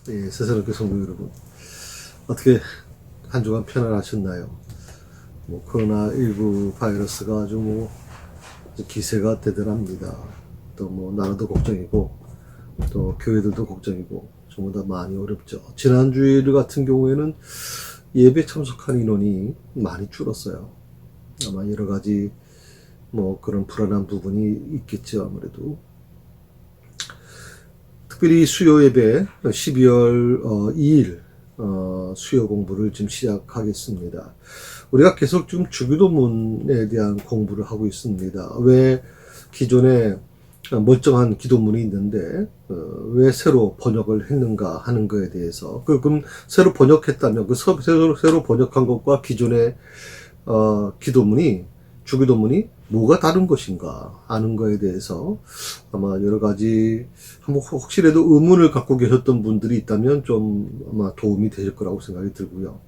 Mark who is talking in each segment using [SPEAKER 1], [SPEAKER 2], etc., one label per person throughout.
[SPEAKER 1] 예, 세상의 성도 여러분, 어떻게 한 주간 편안하셨나요? 코로나19 바이러스가 아주 기세가 대단합니다. 또 나라도 걱정이고, 또 교회들도 걱정이고, 전부 다 많이 어렵죠. 지난 주일 같은 경우에는 예배 참석한 인원이 많이 줄었어요. 아마 여러 가지 그런 불안한 부분이 있겠죠, 아무래도. 특별히 수요 예배 12월 2일 수요 공부를 지금 시작하겠습니다. 우리가 계속 좀 주기도문에 대한 공부를 하고 있습니다. 왜 기존에 멀쩡한 기도문이 있는데 왜 새로 번역을 했는가 하는 거에 대해서, 그럼 새로 번역했다면 새로 번역한 것과 기존의 기도문이, 주기도문이 뭐가 다른 것인가 하는 거에 대해서 아마 여러 가지 혹시라도 의문을 갖고 계셨던 분들이 있다면 좀 아마 도움이 되실 거라고 생각이 들고요.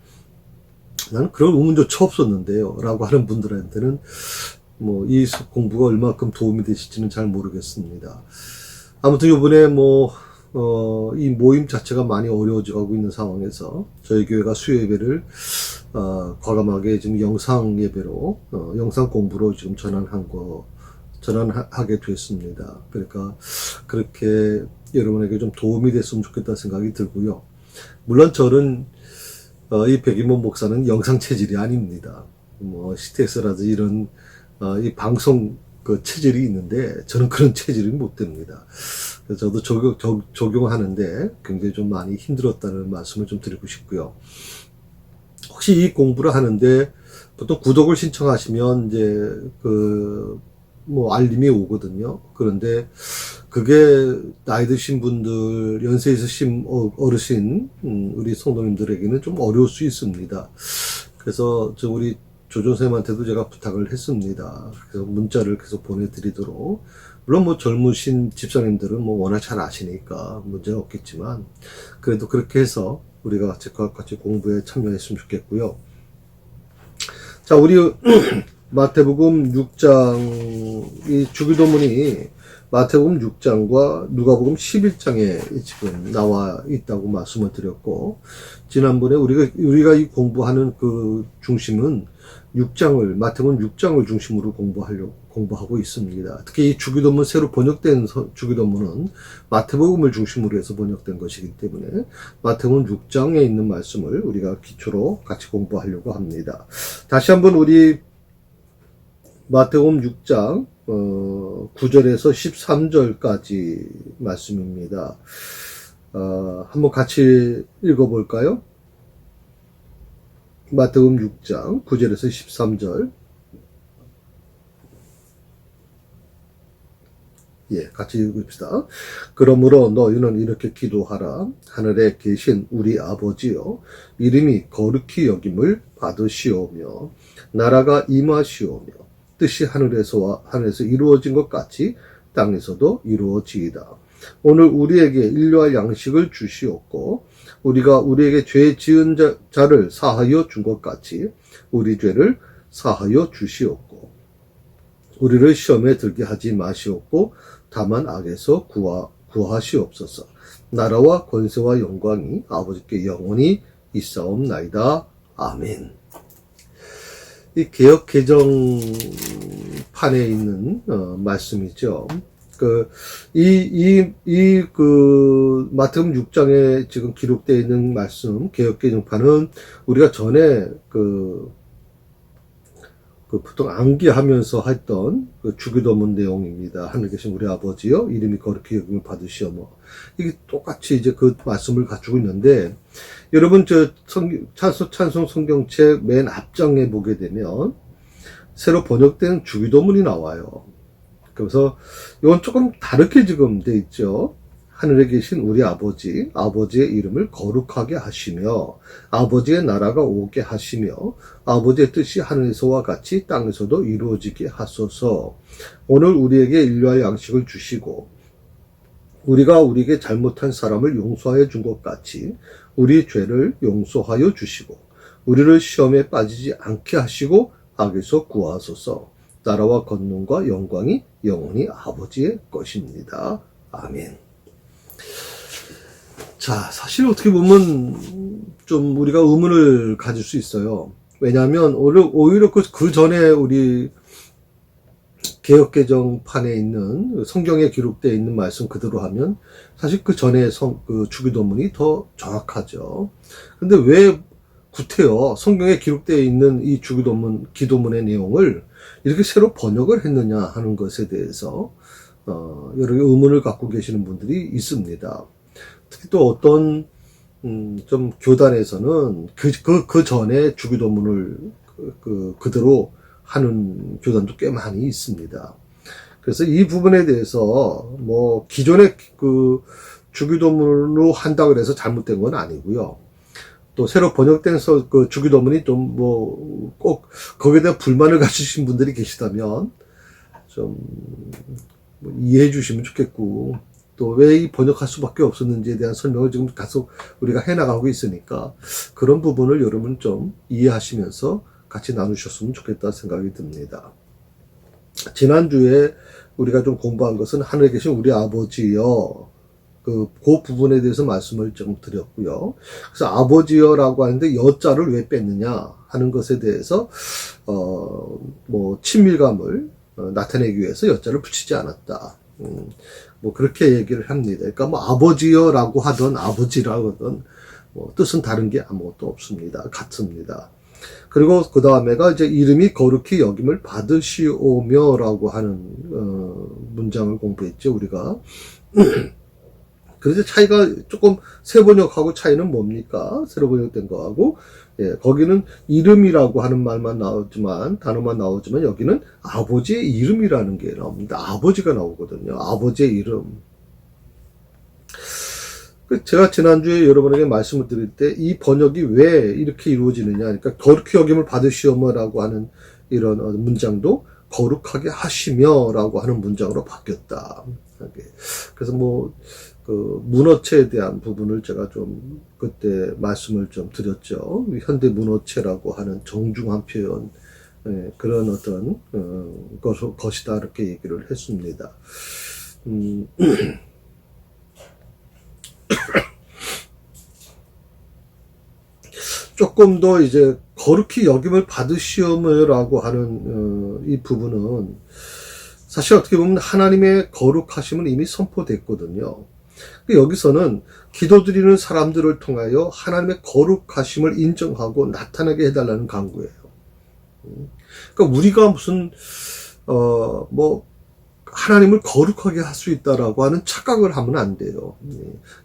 [SPEAKER 1] 나는 그런 의문조차 없었는데요 라고 하는 분들한테는 이 공부가 얼마큼 도움이 되실지는 잘 모르겠습니다. 아무튼 이번에 이 모임 자체가 많이 어려워지고 있는 상황에서 저희 교회가 수요 예배를 과감하게 지금 영상 예배로 영상 공부로 지금 전환하게 됐습니다. 그러니까 그렇게 여러분에게 좀 도움이 됐으면 좋겠다 생각이 들고요. 물론 저는 이 백인문 목사는 영상 체질이 아닙니다. CTS라든지 이런 이 방송 그 체질이 있는데 저는 그런 체질이 못 됩니다. 그래서 저도 적용하는데 굉장히 좀 많이 힘들었다는 말씀을 좀 드리고 싶고요. 혹시 이 공부를 하는데 보통 구독을 신청하시면 이제 알림이 오거든요. 그런데 그게 나이 드신 분들, 연세 있으신 어르신, 우리 성도님들에게는 좀 어려울 수 있습니다. 그래서 우리 조조쌤한테도 제가 부탁을 했습니다. 그래서 문자를 계속 보내드리도록. 물론 젊으신 집사님들은 워낙 잘 아시니까 문제는 없겠지만, 그래도 그렇게 해서 우리가 같이 공부에 참여했으면 좋겠고요. 자, 우리 마태복음 6장, 이 주기도문이 마태복음 6장과 누가복음 11장에 지금 나와 있다고 말씀을 드렸고, 지난번에 우리가 이 공부하는 그 중심은 마태복음 6장을 중심으로 공부하고 있습니다. 특히 이 주기도문, 새로 번역된 주기도문은 마태복음을 중심으로 해서 번역된 것이기 때문에 마태복음 6장에 있는 말씀을 우리가 기초로 같이 공부하려고 합니다. 다시 한번 우리 마태복음 6장 9절에서 13절까지 말씀입니다. 한번 같이 읽어볼까요? 마태복음 6장 9절에서 13절. 같이 읽읍시다. 그러므로 너희는 이렇게 기도하라. 하늘에 계신 우리 아버지여, 이름이 거룩히 여김을 받으시오며 나라가 임하시오며 뜻이 하늘에서 이루어진 것 같이 땅에서도 이루어지이다. 오늘 우리에게 일용할 양식을 주시옵고 우리가 우리에게 죄 지은 자를 사하여 준 것 같이 우리 죄를 사하여 주시옵고 우리를 시험에 들게 하지 마시옵고 다만 악에서 구하시옵소서. 나라와 권세와 영광이 아버지께 영원히 있사옵나이다. 아멘. 이 개역 개정판에 있는 말씀이죠. 마태복음 6장에 지금 기록되어 있는 말씀, 개역 개정판은 우리가 전에 보통 암기하면서 했던 주기도문 내용입니다. 하늘 계신 우리 아버지여, 이름이 거룩히 여김을 받으시오며. 이게 똑같이 이제 그 말씀을 갖추고 있는데, 여러분 찬송 성경책 맨 앞장에 보게 되면 새로 번역된 주기도문이 나와요. 그래서 이건 조금 다르게 지금 돼 있죠. 하늘에 계신 우리 아버지, 아버지의 이름을 거룩하게 하시며 아버지의 나라가 오게 하시며 아버지의 뜻이 하늘에서와 같이 땅에서도 이루어지게 하소서. 오늘 우리에게 일용할 양식을 주시고 우리가 우리에게 잘못한 사람을 용서하여 준 것 같이 우리 죄를 용서하여 주시고 우리를 시험에 빠지지 않게 하시고 악에서 구하소서. 나라와 권능과 영광이 영원히 아버지의 것입니다. 아멘. 자, 사실 어떻게 보면 좀 우리가 의문을 가질 수 있어요. 왜냐하면 오히려 그 전에 우리 개역개정판에 있는 성경에 기록되어 있는 말씀 그대로 하면 사실 그 전에 그 주기도문이 더 정확하죠. 근데 왜 구태여 성경에 기록되어 있는 이 주기도문, 기도문의 내용을 이렇게 새로 번역을 했느냐 하는 것에 대해서 여러 의문을 갖고 계시는 분들이 있습니다. 특히 또 어떤 좀 교단에서는 그 전에 주기도문을 그대로 하는 교단도 꽤 많이 있습니다. 그래서 이 부분에 대해서 뭐 기존의 그 주기도문으로 한다고 해서 잘못된 건 아니고요. 또 새로 번역된 그 주기도문이 좀 뭐 꼭 거기에 대한 불만을 가지신 분들이 계시다면 좀 이해해 주시면 좋겠고, 또 왜 이 번역할 수밖에 없었는지에 대한 설명을 지금 계속 우리가 해나가고 있으니까 그런 부분을 여러분 좀 이해하시면서 같이 나누셨으면 좋겠다 생각이 듭니다. 지난주에 우리가 좀 공부한 것은 하늘에 계신 우리 아버지여, 그 부분에 대해서 말씀을 좀 드렸고요. 그래서 아버지여라고 하는데 여자를 왜 뺐느냐 하는 것에 대해서 뭐 친밀감을 나타내기 위해서 여자를 붙이지 않았다. 뭐 그렇게 얘기를 합니다. 그러니까 뭐 아버지여라고 하든 아버지라고 하든 뭐 뜻은 다른 게 아무것도 없습니다. 같습니다. 그리고 그 다음에가 이제 이름이 거룩히 여김을 받으시오며라고 하는 문장을 공부했죠, 우리가. 그래서 차이가 조금 새 번역하고 차이는 뭡니까? 새로 번역된 거하고, 예, 거기는 이름이라고 하는 말만 나오지만, 단어만 나오지만, 여기는 아버지의 이름이라는 게 나옵니다. 아버지가 나오거든요. 아버지의 이름. 제가 지난주에 여러분에게 말씀을 드릴 때, 이 번역이 왜 이렇게 이루어지느냐. 그러니까, 거룩히 여김을 받으시오며라고 하는 이런 문장도, 거룩하게 하시며라고 하는 문장으로 바뀌었다. 그래서 뭐, 그 문어체에 대한 부분을 제가 좀 그때 말씀을 좀 드렸죠. 현대 문어체라고 하는 정중한 표현, 그런 어떤 것이다 이렇게 얘기를 했습니다. 조금 더 이제 거룩히 여김을 받으시오며라고 하는 이 부분은 사실 어떻게 보면 하나님의 거룩하심은 이미 선포됐거든요. 여기서는 기도드리는 사람들을 통하여 하나님의 거룩하심을 인정하고 나타나게 해달라는 간구예요. 그러니까 우리가 무슨 뭐 하나님을 거룩하게 할 수 있다라고 하는 착각을 하면 안 돼요.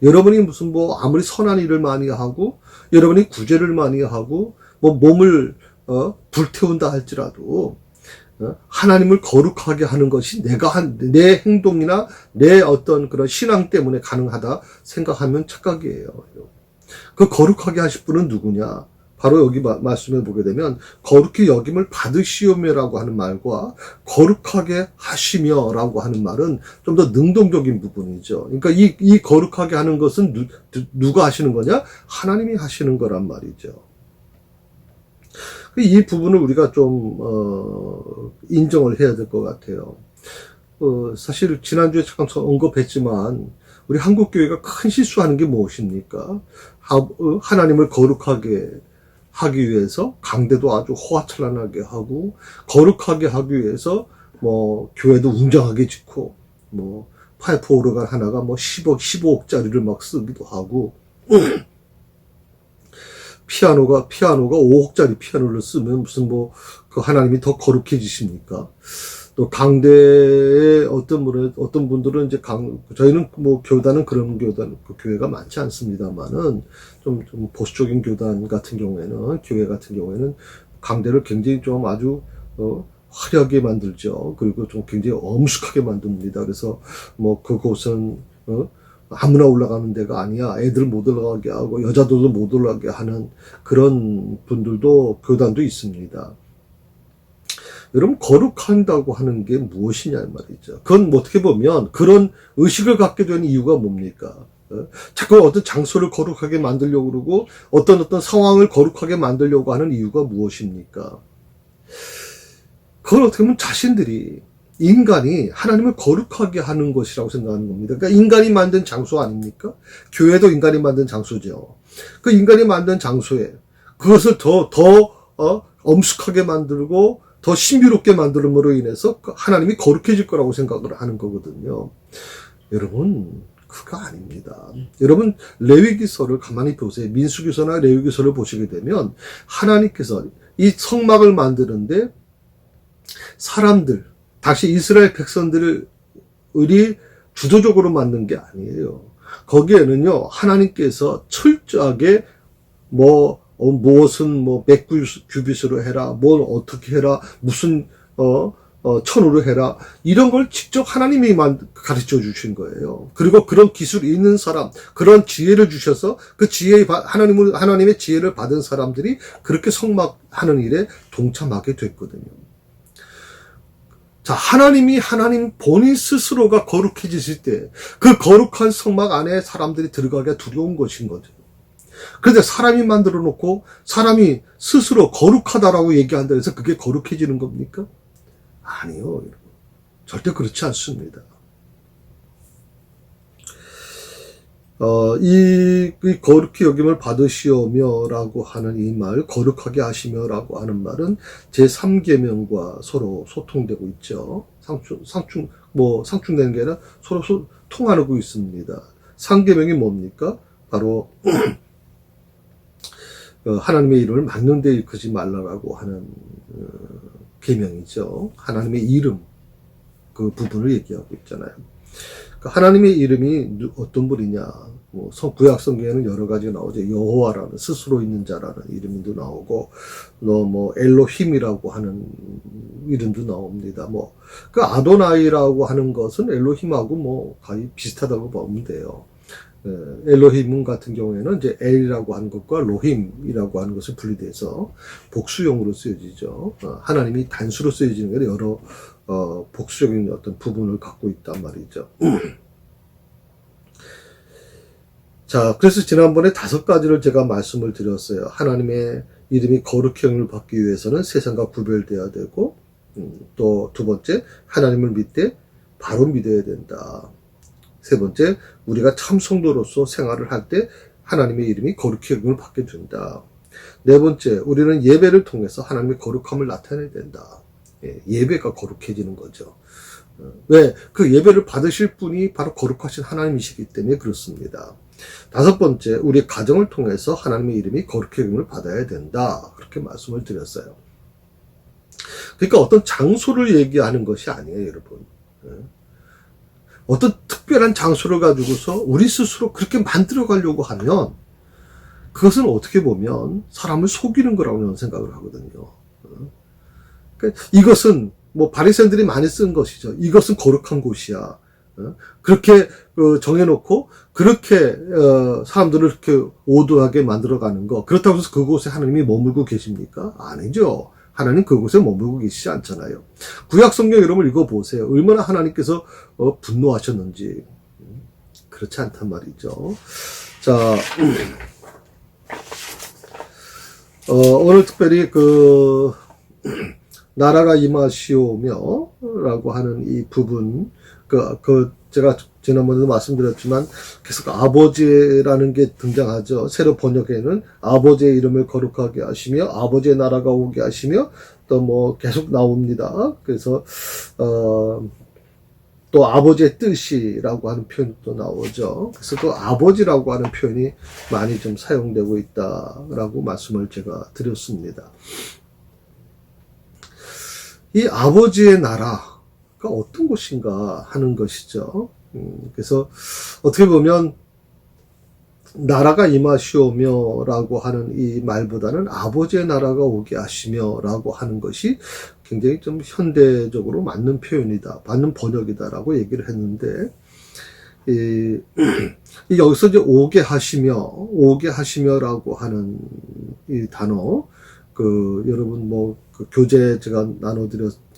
[SPEAKER 1] 여러분이 무슨 뭐 아무리 선한 일을 많이 하고 여러분이 구제를 많이 하고 뭐 몸을 불태운다 할지라도 하나님을 거룩하게 하는 것이 내 행동이나 내 어떤 그런 신앙 때문에 가능하다 생각하면 착각이에요. 그 거룩하게 하실 분은 누구냐? 바로 여기 말씀을 보게 되면 거룩히 여김을 받으시오며라고 하는 말과 거룩하게 하시며라고 하는 말은 좀 더 능동적인 부분이죠. 그러니까 이 거룩하게 하는 것은 누가 하시는 거냐? 하나님이 하시는 거란 말이죠. 이 부분을 우리가 좀 인정을 해야 될 것 같아요. 사실 지난주에 잠깐 언급했지만 우리 한국교회가 큰 실수하는 게 무엇입니까? 하나님을 거룩하게 하기 위해서 강대도 아주 호화찬란하게 하고 거룩하게 하기 위해서 뭐 교회도 웅장하게 짓고 뭐 파이프 오르간 하나가 뭐 10억, 15억짜리를 막 쓰기도 하고 피아노가 5억짜리 피아노를 쓰면 무슨 뭐 그 하나님이 더 거룩해지십니까? 또 강대에 어떤 분들은 이제 저희는 뭐 교단은 그런 교회가 많지 않습니다만은 좀 보수적인 교단 같은 경우에는 교회 같은 경우에는 강대를 굉장히 좀 아주 화려하게 만들죠. 그리고 좀 굉장히 엄숙하게 만듭니다. 그래서 뭐 그곳은 아무나 올라가는 데가 아니야. 애들 못 올라가게 하고 여자들도 못 올라가게 하는 그런 분들도 교단도 있습니다. 여러분 거룩한다고 하는 게 무엇이냐 말이죠. 그건 뭐 어떻게 보면 그런 의식을 갖게 된 이유가 뭡니까? 자꾸 어떤 장소를 거룩하게 만들려고 그러고 어떤 상황을 거룩하게 만들려고 하는 이유가 무엇입니까? 그건 어떻게 보면 자신들이 인간이 하나님을 거룩하게 하는 것이라고 생각하는 겁니다. 그러니까 인간이 만든 장소 아닙니까? 교회도 인간이 만든 장소죠. 그 인간이 만든 장소에 그것을 더 엄숙하게 만들고 더 신비롭게 만들므로 인해서 하나님이 거룩해질 거라고 생각을 하는 거거든요. 여러분, 그거 아닙니다. 여러분, 레위기서를 가만히 보세요. 민수기서나 레위기서를 보시게 되면 하나님께서 이 성막을 만드는데 사람들, 다시 이스라엘 백성들을 주도적으로 만든 게 아니에요. 거기에는요, 하나님께서 철저하게 무엇은 몇 규빗으로 해라, 뭘 어떻게 해라, 무슨 천으로 해라, 이런 걸 직접 하나님이 가르쳐 주신 거예요. 그리고 그런 기술이 있는 사람, 그런 지혜를 주셔서 그 하나님의 지혜를 받은 사람들이 그렇게 성막하는 일에 동참하게 됐거든요. 자, 하나님 본인 스스로가 거룩해지실 때 그 거룩한 성막 안에 사람들이 들어가기가 두려운 것인 거죠. 그런데 사람이 만들어 놓고 사람이 스스로 거룩하다라고 얘기한다 해서 그게 거룩해지는 겁니까? 아니요, 여러분. 절대 그렇지 않습니다. 이 거룩히 여김을 받으시오며라고 하는 이 말, 거룩하게 하시며라고 하는 말은 제3계명과 서로 소통되고 있죠. 상충되는 게 아니라 서로 통하고 있습니다. 3계명이 뭡니까? 바로 하나님의 이름을 막는 데 일컫지 말라라고 하는 계명이죠. 하나님의 이름 그 부분을 얘기하고 있잖아요. 하나님의 이름이 어떤 분이냐? 구약 성경에는 여러 가지가 나오죠. 여호와라는 스스로 있는 자라는 이름도 나오고, 엘로힘이라고 하는 이름도 나옵니다. 그 아도나이라고 하는 것은 엘로힘하고 거의 비슷하다고 보면 돼요. 엘로힘 같은 경우에는 이제 엘이라고 하는 것과 로힘이라고 하는 것을 분리돼서 복수용으로 쓰여지죠. 하나님이 단수로 쓰여지는 게 여러 복수적인 어떤 부분을 갖고 있단 말이죠. 자, 그래서 지난번에 5가지를 제가 말씀을 드렸어요. 하나님의 이름이 거룩히 영을 받기 위해서는 세상과 구별되어야 되고, 또 2번째, 하나님을 믿되 바로 믿어야 된다. 3번째, 우리가 참 성도로서 생활을 할 때 하나님의 이름이 거룩히 여김을 받게 된다. 4번째, 우리는 예배를 통해서 하나님의 거룩함을 나타내야 된다. 예배가 거룩해지는 거죠. 왜? 그 예배를 받으실 분이 바로 거룩하신 하나님이시기 때문에 그렇습니다. 5번째, 우리 가정을 통해서 하나님의 이름이 거룩히 여김을 받아야 된다. 그렇게 말씀을 드렸어요. 그러니까 어떤 장소를 얘기하는 것이 아니에요, 여러분. 어떤 특별한 장소를 가지고서 우리 스스로 그렇게 만들어 가려고 하면 그것은 어떻게 보면 사람을 속이는 거라고 저는 생각을 하거든요. 그러니까 이것은 바리새인들이 많이 쓴 것이죠. 이것은 거룩한 곳이야. 그렇게 정해놓고 그렇게 사람들을 이렇게 오도하게 만들어가는 거. 그렇다고 해서 그곳에 하나님이 머물고 계십니까? 아니죠. 하나님 그곳에 머물고 계시지 않잖아요. 구약 성경 여러분 읽어보세요. 얼마나 하나님께서 분노하셨는지. 그렇지 않단 말이죠. 자, 오늘 특별히 나라가 임하시오며 라고 하는 이 부분, 제가 지난번에도 말씀드렸지만 계속 아버지라는 게 등장하죠. 새로 번역에는 아버지의 이름을 거룩하게 하시며 아버지의 나라가 오게 하시며 또 계속 나옵니다. 그래서 또 아버지의 뜻이라고 하는 표현도 나오죠. 그래서 그 아버지라고 하는 표현이 많이 좀 사용되고 있다라고 말씀을 제가 드렸습니다. 이 아버지의 나라가 어떤 곳인가 하는 것이죠. 그래서 어떻게 보면 나라가 임하시오며 라고 하는 이 말보다는 아버지의 나라가 오게 하시며 라고 하는 것이 굉장히 좀 현대적으로 맞는 표현이다, 맞는 번역이다 라고 얘기를 했는데, 여기서 이제 오게 하시며 라고 하는 이 단어, 여러분 교재 제가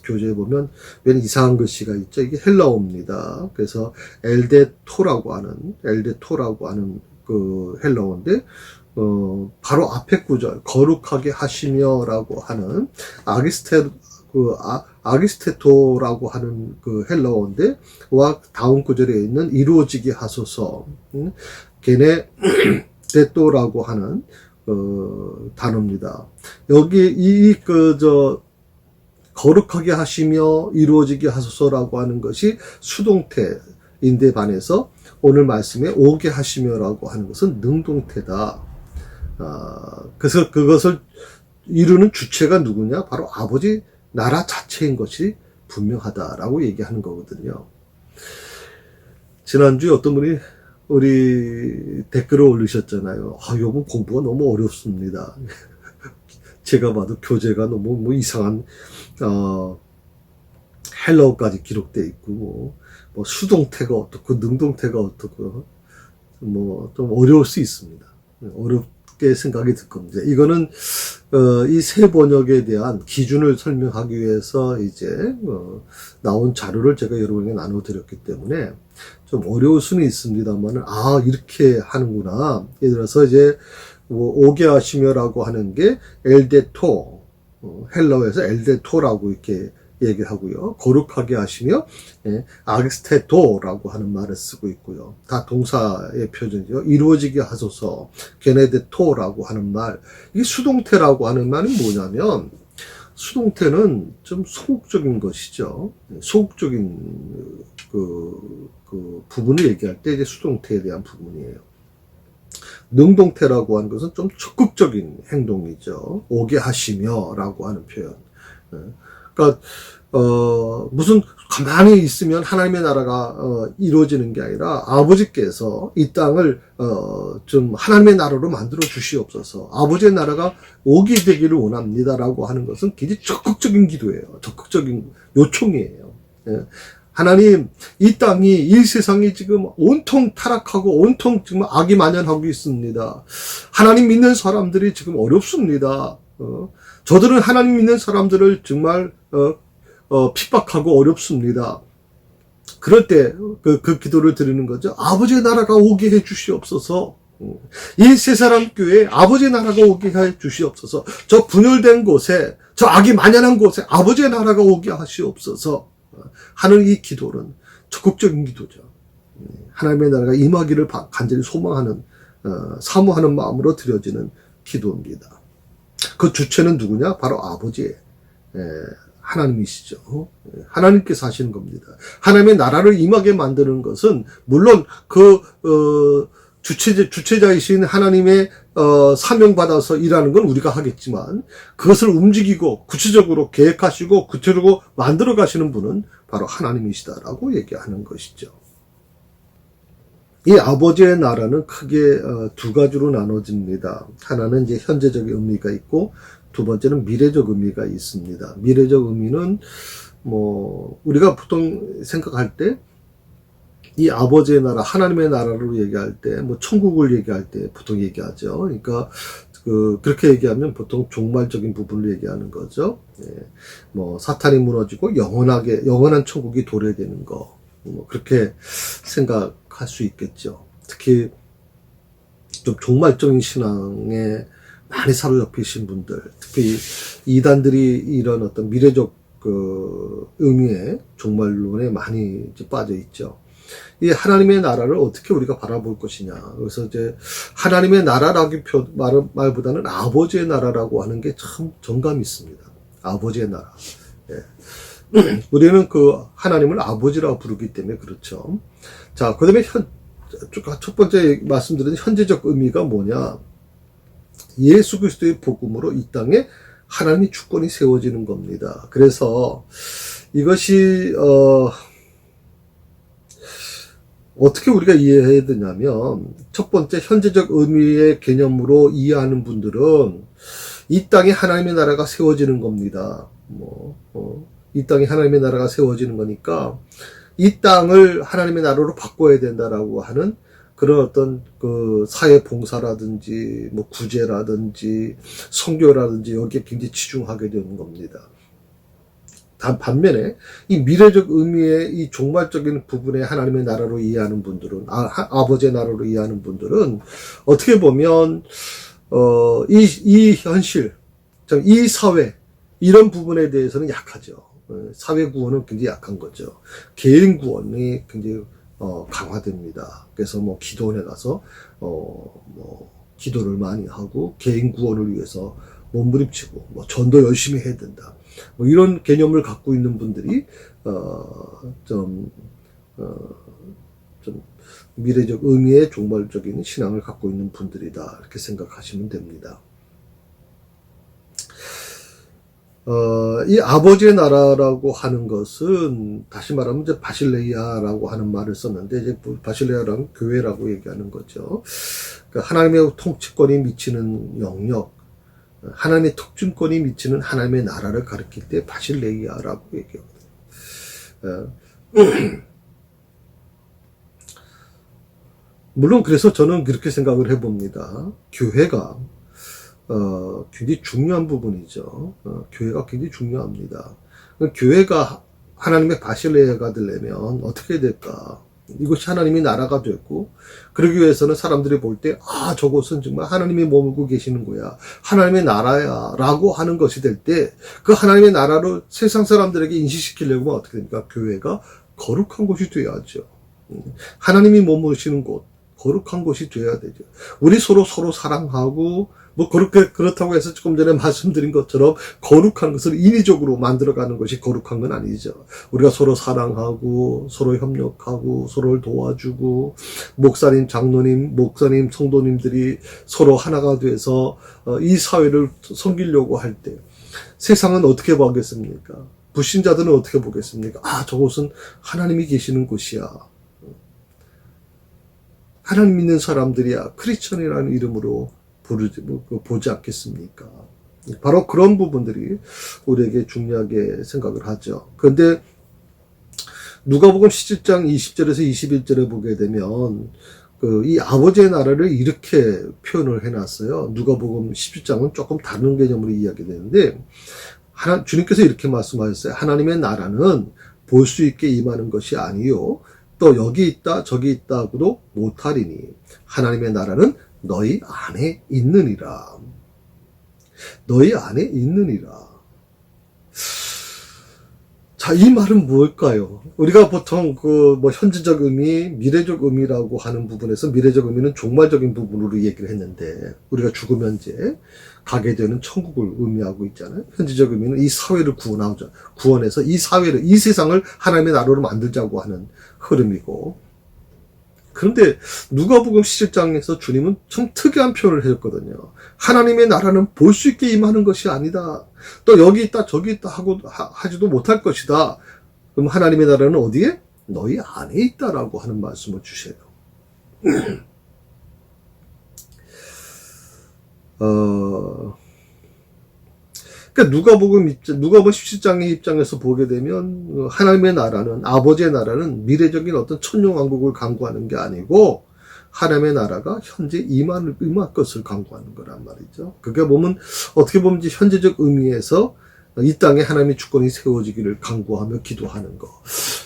[SPEAKER 1] 교재에 보면 웬 이상한 글씨가 있죠. 이게 헬라어입니다. 그래서 엘데토라고 하는 그 헬라어인데, 바로 앞에 구절, 거룩하게 하시며라고 하는 아기스테토라고 하는 그 헬라어인데, 와 다음 구절에 있는 이루어지게 하소서, 게네데토라고 하는 단어입니다. 여기 거룩하게 하시며 이루어지게 하소서라고 하는 것이 수동태인데 반해서 오늘 말씀에 오게 하시며라고 하는 것은 능동태다. 그래서 그것을 이루는 주체가 누구냐? 바로 아버지 나라 자체인 것이 분명하다라고 얘기하는 거거든요. 지난주에 어떤 분이 우리 댓글을 올리셨잖아요. 요번 공부가 너무 어렵습니다. 제가 봐도 교재가 너무 이상한 헬라어까지 기록되어 있고, 뭐 수동태가 어떻고 능동태가 어떻고 좀 어려울 수 있습니다. 어렵게 생각이 들 겁니다. 이거는 이 새 번역에 대한 기준을 설명하기 위해서 이제 나온 자료를 제가 여러분에게 나눠드렸기 때문에 좀 어려울 수는 있습니다만은 이렇게 하는구나. 예를 들어서 이제 오게 하시며라고 하는 게 엘데토, 헬라어에서 엘데토라고 이렇게 얘기하고요. 거룩하게 하시며 아기스테토라고 하는 말을 쓰고 있고요. 다 동사의 표준이죠. 이루어지게 하소서, 게네데토라고 하는 말. 이게 수동태라고 하는 말은 뭐냐면, 수동태는 좀 소극적인 것이죠. 소극적인 그 부분을 얘기할 때 이제 수동태에 대한 부분이에요. 능동태라고 하는 것은 좀 적극적인 행동이죠. 오게 하시며라고 하는 표현. 그러니까 무슨 가만히 있으면 하나님의 나라가 이루어지는 게 아니라 아버지께서 이 땅을 좀 하나님의 나라로 만들어 주시옵소서. 아버지의 나라가 오게 되기를 원합니다라고 하는 것은 굉장히 적극적인 기도예요. 적극적인 요청이에요. 하나님, 이 땅이, 이 세상이 지금 온통 타락하고 온통 지금 악이 만연하고 있습니다. 하나님 믿는 사람들이 지금 어렵습니다. 저들은 하나님 믿는 사람들을 정말 핍박하고 어렵습니다. 그럴 때 그 기도를 드리는 거죠. 아버지의 나라가 오게 해 주시옵소서. 이 세 사람 교회에 아버지의 나라가 오게 해 주시옵소서. 저 분열된 곳에, 저 악이 만연한 곳에 아버지의 나라가 오게 하시옵소서 하는 이 기도는 적극적인 기도죠. 하나님의 나라가 임하기를 간절히 소망하는, 사모하는 마음으로 드려지는 기도입니다. 그 주체는 누구냐? 바로 아버지의 하나님이시죠. 하나님께서 하시는 겁니다. 하나님의 나라를 임하게 만드는 것은 물론 주체자이신 하나님의 사명받아서 일하는 건 우리가 하겠지만 그것을 움직이고 구체적으로 계획하시고 구체적으로 만들어 가시는 분은 바로 하나님이시다라고 얘기하는 것이죠. 이 아버지의 나라는 크게 두 가지로 나눠집니다. 하나는 이제 현재적 의미가 있고 두 번째는 미래적 의미가 있습니다. 미래적 의미는 우리가 보통 생각할 때 이 아버지의 나라, 하나님의 나라로 얘기할 때, 천국을 얘기할 때 보통 얘기하죠. 그러니까, 그렇게 얘기하면 보통 종말적인 부분을 얘기하는 거죠. 사탄이 무너지고 영원한 천국이 도래되는 거. 그렇게 생각할 수 있겠죠. 특히, 좀 종말적인 신앙에 많이 사로잡히신 분들, 특히 이단들이 이런 어떤 미래적 의미의 종말론에 많이 이제 빠져 있죠. 이 하나님의 나라를 어떻게 우리가 바라볼 것이냐. 그래서 이제 하나님의 나라라기 말보다는 아버지의 나라라고 하는 게 참 정감이 있습니다. 아버지의 나라. 우리는 하나님을 아버지라고 부르기 때문에 그렇죠. 자, 그 다음에 첫 번째 말씀드린 현재적 의미가 뭐냐. 예수 그리스도의 복음으로 이 땅에 하나님의 주권이 세워지는 겁니다. 그래서 이것이 어떻게 우리가 이해해야 되냐면 첫 번째 현재적 의미의 개념으로 이해하는 분들은 이 땅에 하나님의 나라가 세워지는 겁니다. 이 땅에 하나님의 나라가 세워지는 거니까 이 땅을 하나님의 나라로 바꿔야 된다라고 하는 그런 어떤 사회 봉사라든지 구제라든지 선교라든지 여기에 굉장히 치중하게 되는 겁니다. 반면에 이 미래적 의미의 이 종말적인 부분에 하나님의 나라로 이해하는 분들은 아버지의 나라로 이해하는 분들은 어떻게 보면 이 현실, 이 사회, 이런 부분에 대해서는 약하죠. 사회 구원은 굉장히 약한 거죠. 개인 구원이 굉장히 강화됩니다. 그래서 뭐 기도원에 가서 뭐 기도를 많이 하고 개인 구원을 위해서 몸부림치고 뭐 전도 열심히 해야 된다. 뭐 이런 개념을 갖고 있는 분들이 좀 미래적 의미의 종말적인 신앙을 갖고 있는 분들이다. 이렇게 생각하시면 됩니다. 이 아버지의 나라라고 하는 것은 다시 말하면 이제 바실레이아라고 하는 말을 썼는데 이제 바실레이아라는 교회라고 얘기하는 거죠. 그러니까 하나님의 통치권이 미치는 영역, 하나님의 특준권이 미치는 하나님의 나라를 가리킬 때 바실레이아라고 얘기하거든요. 물론 그래서 저는 그렇게 생각을 해봅니다. 교회가 굉장히 중요한 부분이죠. 교회가 굉장히 중요합니다. 교회가 하나님의 바실레아가 되려면 어떻게 될까? 이것이 하나님의 나라가 됐고, 그러기 위해서는 사람들이 볼 때, 저곳은 정말 하나님이 머물고 계시는 거야. 하나님의 나라야. 라고 하는 것이 될 때, 그 하나님의 나라를 세상 사람들에게 인식시키려면 어떻게 됩니까? 교회가 거룩한 곳이 돼야죠. 하나님이 머무시는 곳, 거룩한 곳이 돼야 되죠. 우리 서로 사랑하고, 뭐 그렇다고 해서 조금 전에 말씀드린 것처럼 거룩한 것을 인위적으로 만들어가는 것이 거룩한 건 아니죠. 우리가 서로 사랑하고 서로 협력하고 서로를 도와주고 목사님, 장로님, 성도님들이 서로 하나가 돼서 이 사회를 섬기려고 할 때 세상은 어떻게 보겠습니까? 불신자들은 어떻게 보겠습니까? 저곳은 하나님이 계시는 곳이야. 하나님 믿는 사람들이야. 크리스천이라는 이름으로 보지 않겠습니까? 바로 그런 부분들이 우리에게 중요하게 생각을 하죠. 그런데 누가복음 17장 20절에서 21절에 보게 되면 이 아버지의 나라를 이렇게 표현을 해놨어요. 누가복음 17장은 조금 다른 개념으로 이야기되는데 주님께서 이렇게 말씀하셨어요. 하나님의 나라는 볼 수 있게 임하는 것이 아니요 또 여기 있다 저기 있다 하고도 못하리니 하나님의 나라는 너희 안에 있느니라. 너희 안에 있느니라. 자, 이 말은 뭘까요? 우리가 보통 현재적 의미, 미래적 의미라고 하는 부분에서 미래적 의미는 종말적인 부분으로 얘기를 했는데, 우리가 죽으면 이제 가게 되는 천국을 의미하고 있잖아요. 현재적 의미는 이 사회를 구원해서 이 사회를, 이 세상을 하나님의 나라로 만들자고 하는 흐름이고, 그런데 누가복음 17장에서 주님은 참 특이한 표현을 해줬거든요. 하나님의 나라는 볼 수 있게 임하는 것이 아니다. 또 여기 있다 저기 있다 하지도 못할 것이다. 그럼 하나님의 나라는 어디에? 너희 안에 있다라고 하는 말씀을 주셔요. 그러니까 누가복음 17장의 입장에서 보게 되면 하나님의 나라는, 아버지의 나라는 미래적인 어떤 천년왕국을 강구하는 게 아니고 하나님의 나라가 현재 임할 것을 강구하는 거란 말이죠. 그게 어떻게 보면 현재적 의미에서 이 땅에 하나님의 주권이 세워지기를 강구하며 기도하는 거.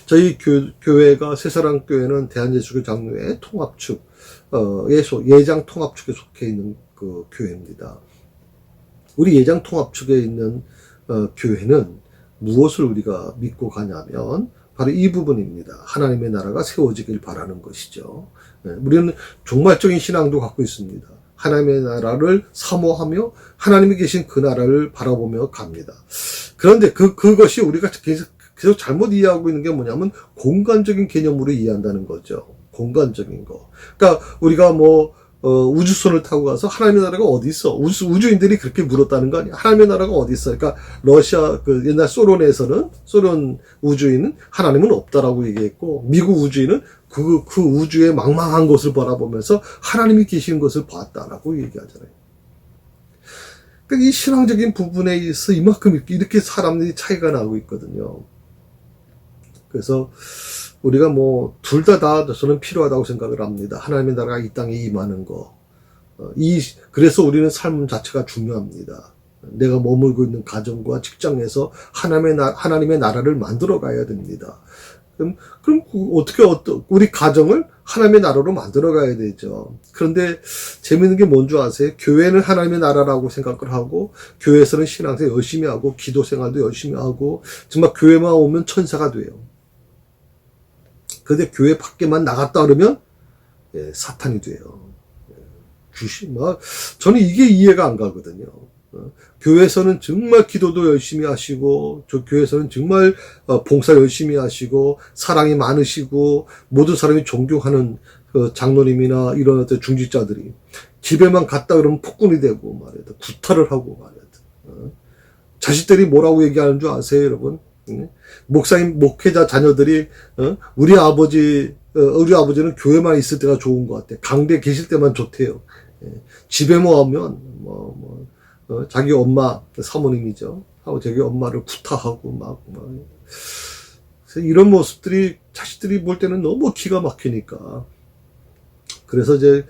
[SPEAKER 1] 저희 교회가 새사랑교회는 대한예수교 장로회 통합축, 예장 통합축에 속해 있는 그 교회입니다. 우리 예장 통합축에 있는 교회는 무엇을 우리가 믿고 가냐면 바로 이 부분입니다. 하나님의 나라가 세워지길 바라는 것이죠. 우리는 종말적인 신앙도 갖고 있습니다. 하나님의 나라를 사모하며 하나님이 계신 그 나라를 바라보며 갑니다. 그런데 그것이 우리가 계속 잘못 이해하고 있는 게 뭐냐면 공간적인 개념으로 이해한다는 거죠. 공간적인 거. 그러니까 우리가 우주선을 타고 가서 하나님의 나라가 어디 있어? 우주인들이 그렇게 물었다는 거 아니야? 하나님의 나라가 어디 있어? 그러니까 러시아 옛날 소련 우주인은 하나님은 없다라고 얘기했고 미국 우주인은 그 우주의 망망한 것을 바라보면서 하나님이 계시는 것을 봤다라고 얘기하잖아요. 그러니까 이 신앙적인 부분에 있어서 이만큼 이렇게 사람들이 차이가 나고 있거든요. 그래서 우리가 둘 다 저는 필요하다고 생각을 합니다. 하나님의 나라가 이 땅에 임하는 거. 그래서 우리는 삶 자체가 중요합니다. 내가 머물고 있는 가정과 직장에서 하나님의 나라를 만들어 가야 됩니다. 그럼 우리 가정을 하나님의 나라로 만들어 가야 되죠. 그런데 재밌는 게 뭔 줄 아세요? 교회는 하나님의 나라라고 생각을 하고, 교회에서는 신앙생활 열심히 하고, 기도 생활도 열심히 하고, 정말 교회만 오면 천사가 돼요. 그런데 교회 밖에만 나갔다 그러면 사탄이 돼요. 저는 이게 이해가 안 가거든요. 교회에서는 정말 기도도 열심히 하시고, 교회에서는 정말 봉사 열심히 하시고, 사랑이 많으시고, 모든 사람이 존경하는 장로님이나 이런 어떤 중직자들이 집에만 갔다 그러면 폭군이 되고 말이야, 구타를 하고 말이야. 자식들이 뭐라고 얘기하는 줄 아세요, 여러분? 목사님, 목회자 자녀들이 우리 아버지는 교회만 있을 때가 좋은 것 같아. 강대 계실 때만 좋대요. 집에 오면 자기 엄마, 사모님이죠. 하고 자기 엄마를 구타하고 그래서 이런 모습들이 자식들이 볼 때는 너무 기가 막히니까. 그래서 이제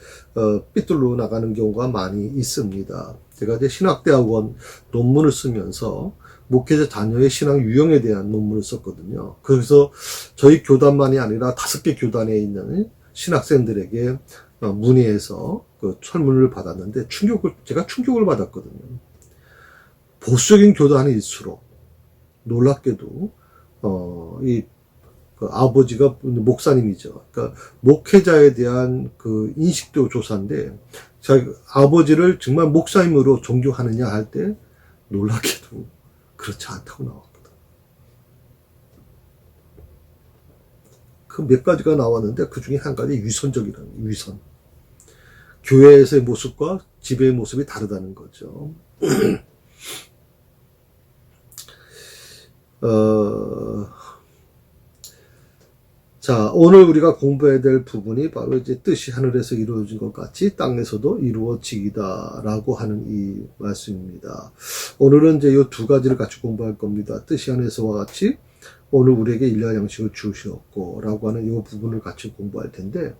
[SPEAKER 1] 삐뚤러 나가는 경우가 많이 있습니다. 제가 이제 신학대학원 논문을 쓰면서 목회자 자녀의 신앙 유형에 대한 논문을 썼거든요. 그래서 저희 교단만이 아니라 5개 교단에 있는 신학생들에게 문의해서 그 설문을 받았는데 제가 충격을 받았거든요. 보수적인 교단일수록 놀랍게도 그 아버지가 목사님이죠. 그러니까 목회자에 대한 그 인식도 조사인데, 아버지를 정말 목사님으로 존경하느냐 할 때 놀랍게도 그렇지 않다고 나왔거든. 그 몇 가지가 나왔는데 그 중에 한 가지 위선적이라는 위선. 교회에서의 모습과 집의 모습이 다르다는 거죠. 자, 오늘 우리가 공부해야 될 부분이 바로 이제 뜻이 하늘에서 이루어진 것 같이 땅에서도 이루어지기다라고 하는 이 말씀입니다. 오늘은 이제 이 두 가지를 같이 공부할 겁니다. 뜻이 하늘에서와 같이 오늘 우리에게 일용할 양식을 주시었고 라고 하는 이 부분을 같이 공부할 텐데,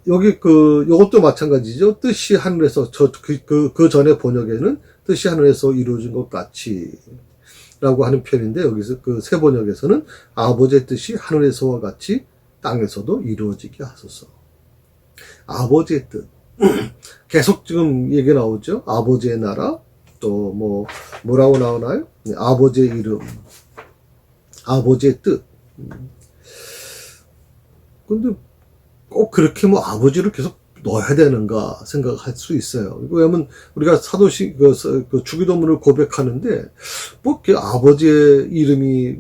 [SPEAKER 1] 여기 요것도 마찬가지죠. 뜻이 하늘에서, 그 전에 번역에는 뜻이 하늘에서 이루어진 것 같이 라고 하는 표현인데, 여기서 그 새 번역에서는 아버지의 뜻이 하늘에서와 같이 땅에서도 이루어지게 하소서. 아버지의 뜻. 계속 지금 얘기 나오죠. 아버지의 나라, 또 뭐라고 나오나요? 아버지의 이름, 아버지의 뜻. 근데 꼭 그렇게 아버지를 계속 넣어야 되는가 생각할 수 있어요. 왜냐면 우리가 사도시 그 주기도문을 고백하는데 아버지의 이름이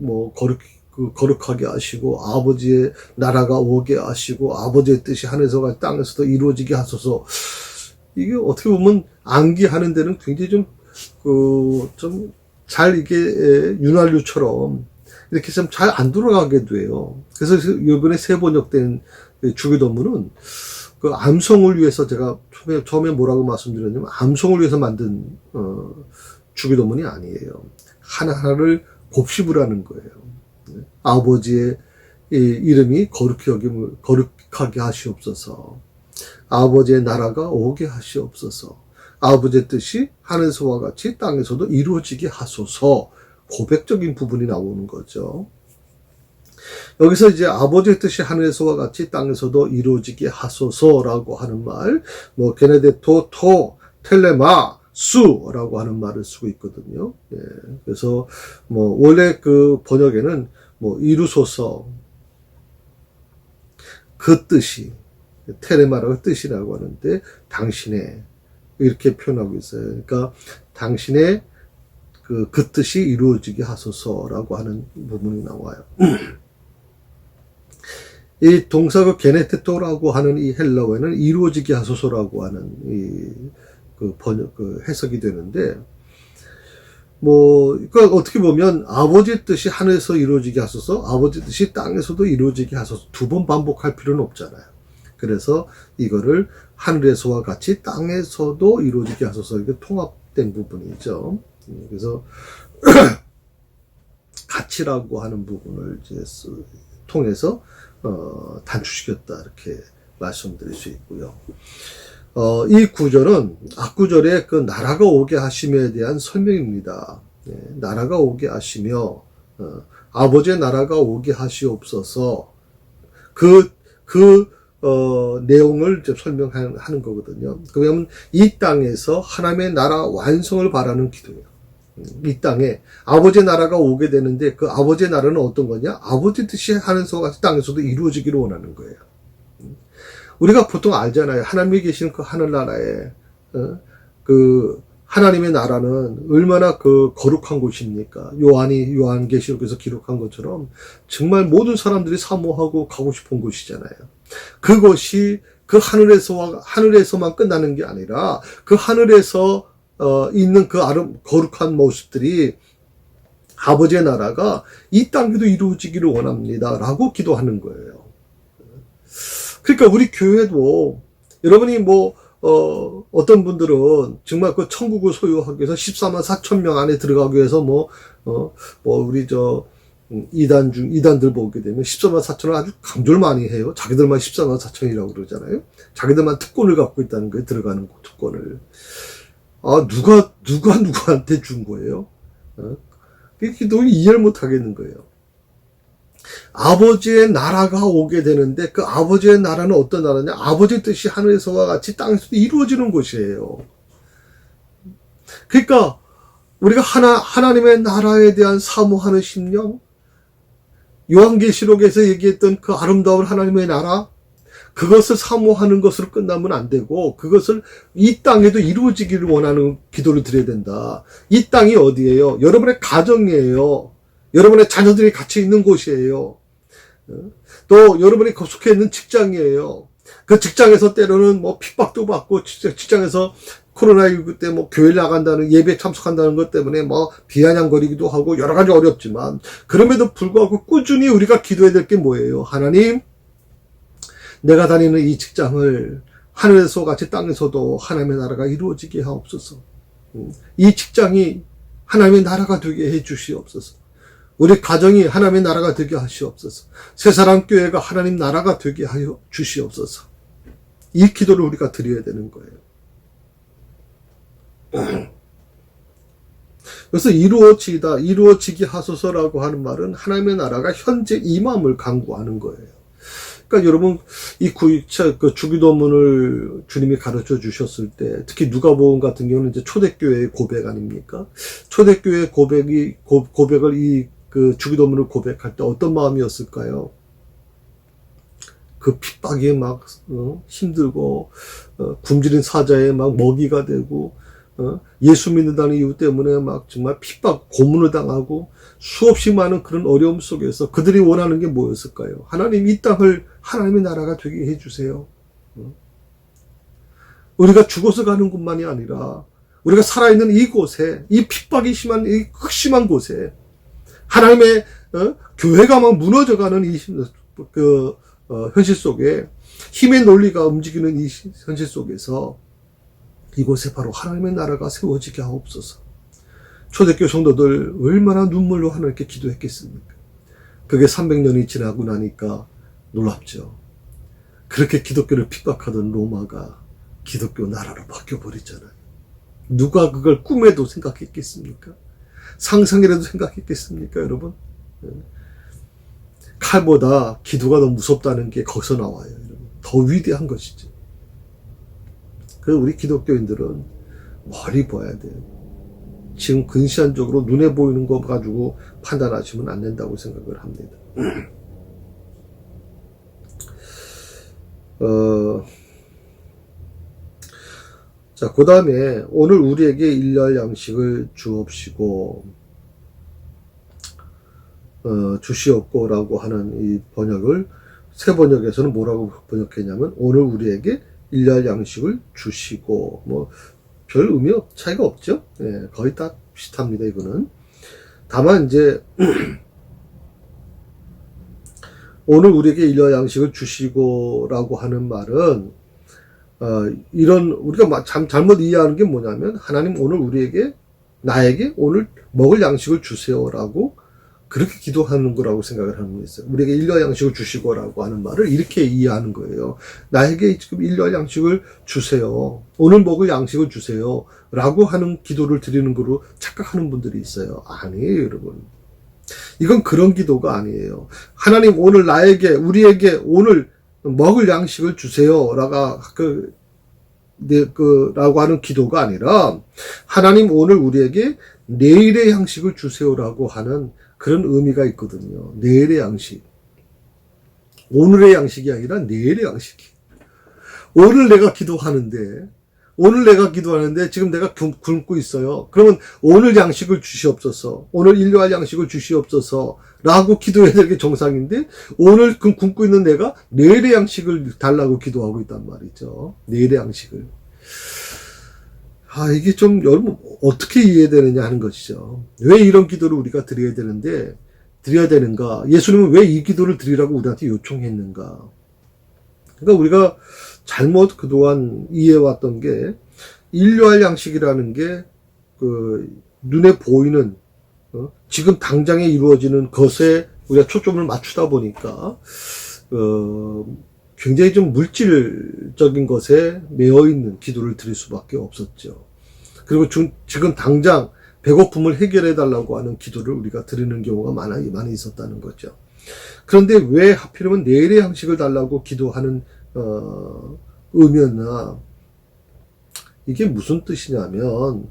[SPEAKER 1] 거룩하게 하시고 아버지의 나라가 오게 하시고 아버지의 뜻이 하늘에서 땅에서도 이루어지게 하소서. 이게 어떻게 보면 암기하는 데는 굉장히 좀 잘 이게 윤활유처럼 이렇게 좀 잘 안 돌아가게 돼요. 그래서 이번에 새 번역된 주기도문은 그 암송을 위해서, 제가 처음에 뭐라고 말씀드렸냐면 암송을 위해서 만든 주기도문이 아니에요. 하나하나를 곱씹으라는 거예요. 아버지의 이름이 거룩하게 하시옵소서. 아버지의 나라가 오게 하시옵소서. 아버지의 뜻이 하늘에서와 같이 땅에서도 이루어지게 하소서. 고백적인 부분이 나오는 거죠. 여기서 이제 아버지의 뜻이 하늘에서와 같이 땅에서도 이루어지게 하소서라고 하는 말, 게네데토, 텔레마, 수라고 하는 말을 쓰고 있거든요. 예, 그래서 원래 그 번역에는 이루소서, 그 뜻이, 텔레마라고 뜻이라고 하는데 당신의 이렇게 표현하고 있어요. 그러니까 당신의 그 뜻이 이루어지게 하소서라고 하는 부분이 나와요. 이 동사 게네테토라고 하는 이 헬라어에는 이루어지게 하소서라고 하는 번역, 해석이 되는데, 그러니까 어떻게 보면 아버지의 뜻이 하늘에서 이루어지게 하소서, 아버지의 뜻이 땅에서도 이루어지게 하소서 두 번 반복할 필요는 없잖아요. 그래서 이거를 하늘에서와 같이 땅에서도 이루어지게 하소서, 이게 통합된 부분이죠. 그래서 같이라고 하는 부분을 이제 통해서 단축시켰다, 이렇게 말씀드릴 수 있고요. 이 구절은 앞구절에 그 나라가 오게 하심에 대한 설명입니다. 나라가 오게 하시며 아버지의 나라가 오게 하시옵소서. 내용을 이제 설명하는 거거든요. 그러면 이 땅에서 하나님의 나라 완성을 바라는 기도예요. 이 땅에 아버지의 나라가 오게 되는데 그 아버지의 나라는 어떤 거냐? 아버지 뜻이 하늘에서 같이 땅에서도 이루어지기를 원하는 거예요. 우리가 보통 알잖아요. 하나님이 계시는 그 하늘나라에 그 하나님의 나라는 얼마나 그 거룩한 곳입니까? 요한계시록에서 기록한 것처럼 정말 모든 사람들이 사모하고 가고 싶은 곳이잖아요. 그것이 그 하늘에서만 끝나는 게 아니라 그 하늘에서 있는 그 거룩한 모습들이 아버지의 나라가 이 땅에도 이루어지기를 원합니다. 라고 기도하는 거예요. 그러니까 우리 교회도 여러분이 어떤 분들은 정말 그 천국을 소유하기 위해서 14만 4천 명 안에 들어가기 위해서 우리 이단들 보게 되면 14만 4천을 아주 강조를 많이 해요. 자기들만 14만 4천이라고 그러잖아요. 자기들만 특권을 갖고 있다는 거예요. 들어가는 특권을. 누가 누구한테 준 거예요? 기도를 이해를 못 하겠는 거예요. 아버지의 나라가 오게 되는데 그 아버지의 나라는 어떤 나라냐? 아버지의 뜻이 하늘에서와 같이 땅에서도 이루어지는 곳이에요. 그러니까 우리가 하나님의 나라에 대한 사모하는 심령, 요한계시록에서 얘기했던 그 아름다운 하나님의 나라, 그것을 사모하는 것으로 끝나면 안 되고 그것을 이 땅에도 이루어지기를 원하는 기도를 드려야 된다. 이 땅이 어디예요? 여러분의 가정이에요. 여러분의 자녀들이 같이 있는 곳이에요. 또 여러분이 속해 있는 직장이에요. 그 직장에서 때로는 핍박도 받고 직장에서 코로나19 때 교회 나간다는 예배 참석한다는 것 때문에 비아냥거리기도 하고 여러 가지 어렵지만 그럼에도 불구하고 꾸준히 우리가 기도해야 될 게 뭐예요? 하나님, 내가 다니는 이 직장을 하늘에서 같이 땅에서도 하나님의 나라가 이루어지게 하옵소서. 이 직장이 하나님의 나라가 되게 해 주시옵소서. 우리 가정이 하나님의 나라가 되게 하시옵소서. 새사랑교회가 하나님 나라가 되게 하여 주시옵소서. 이 기도를 우리가 드려야 되는 거예요. 그래서 이루어지게 하소서라고 하는 말은 하나님의 나라가 현재 임함을 강구하는 거예요. 그러니까 여러분, 그 주기도문을 주님이 가르쳐 주셨을 때, 특히 누가복음 같은 경우는 이제 초대교회의 고백 아닙니까? 초대교회의 고백을 그 주기도문을 고백할 때 어떤 마음이었을까요? 그 핍박이 힘들고, 굶주린 사자에 먹이가 되고, 예수 믿는다는 이유 때문에 정말 핍박, 고문을 당하고 수없이 많은 그런 어려움 속에서 그들이 원하는 게 뭐였을까요? 하나님, 이 땅을 하나님의 나라가 되게 해주세요. 우리가 죽어서 가는 곳만이 아니라 우리가 살아있는 이곳에, 이 핍박이 심한, 이 극심한 곳에 하나님의 교회가 무너져가는 이 현실 속에 힘의 논리가 움직이는 이 현실 속에서 이곳에 바로 하나님의 나라가 세워지게 하옵소서. 초대교회 성도들 얼마나 눈물로 하나님께 기도했겠습니까? 그게 300년이 지나고 나니까 놀랍죠. 그렇게 기독교를 핍박하던 로마가 기독교 나라로 바뀌어버렸잖아요. 누가 그걸 꿈에도 생각했겠습니까? 상상이라도 생각했겠습니까, 여러분? 칼보다 기도가 더 무섭다는 게 거기서 나와요, 여러분. 더 위대한 것이죠. 그래서 우리 기독교인들은 멀리 봐야 돼요. 지금 근시안적으로 눈에 보이는 거 가지고 판단하시면 안 된다고 생각을 합니다. 자, 그 다음에 오늘 우리에게 일날 양식을 주옵시고 주시옵고라고 하는 이 번역을 새 번역에서는 뭐라고 번역했냐면 오늘 우리에게 일날 양식을 주시고 별 의미 차이가 없죠. 예, 거의 다 비슷합니다. 이거는 다만 이제 오늘 우리에게 일날 양식을 주시고라고 하는 말은 이런 우리가 잘못 이해하는 게 뭐냐면 하나님 오늘 나에게 오늘 먹을 양식을 주세요라고 그렇게 기도하는 거라고 생각을 하는 거 있어요. 우리에게 일날 양식을 주시고라고 하는 말을 이렇게 이해하는 거예요. 나에게 지금 일날 양식을 주세요. 오늘 먹을 양식을 주세요. 라고 하는 기도를 드리는 거로 착각하는 분들이 있어요. 아니에요, 여러분. 이건 그런 기도가 아니에요. 하나님 오늘 우리에게 오늘 먹을 양식을 주세요. 라고 하는 기도가 아니라 하나님 오늘 우리에게 내일의 양식을 주세요라고 하는 그런 의미가 있거든요. 내일의 양식. 오늘의 양식이 아니라 내일의 양식이. 오늘 내가 기도하는데 지금 내가 굶고 있어요. 그러면 오늘 양식을 주시옵소서. 오늘 일용할 양식을 주시옵소서. 라고 기도해야 될 게 정상인데 오늘 굶고 있는 내가 내일의 양식을 달라고 기도하고 있단 말이죠. 내일의 양식을. 이게 좀 여러분 어떻게 이해되느냐 하는 것이죠. 왜 이런 기도를 우리가 드려야 되는가? 예수님은 왜 이 기도를 드리라고 우리한테 요청했는가? 그러니까 우리가 잘못 그동안 이해해왔던 게 인류할 양식이라는 게 눈에 보이는 지금 당장에 이루어지는 것에 우리가 초점을 맞추다 보니까 굉장히 좀 물질적인 것에 매여있는 기도를 드릴 수밖에 없었죠. 그리고 지금 당장 배고픔을 해결해 달라고 하는 기도를 우리가 드리는 경우가 많이 있었다는 거죠. 그런데 왜 하필이면 내일의 양식을 달라고 기도하는 의미였나? 이게 무슨 뜻이냐면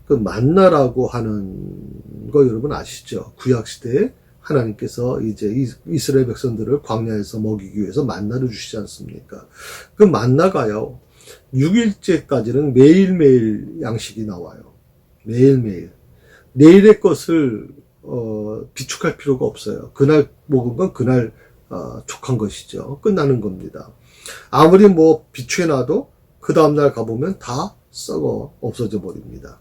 [SPEAKER 1] 그 만나라고 하는 거 여러분 아시죠? 구약시대에 하나님께서 이제 이스라엘 백성들을 광야에서 먹이기 위해서 만나를 주시지 않습니까? 그 만나가요 6일째까지는 매일매일 양식이 나와요. 매일매일. 내일의 것을 비축할 필요가 없어요. 그날 먹은 건 그날 족한 것이죠. 끝나는 겁니다. 아무리 비추해놔도 그 다음날 가보면 다 썩어 없어져 버립니다.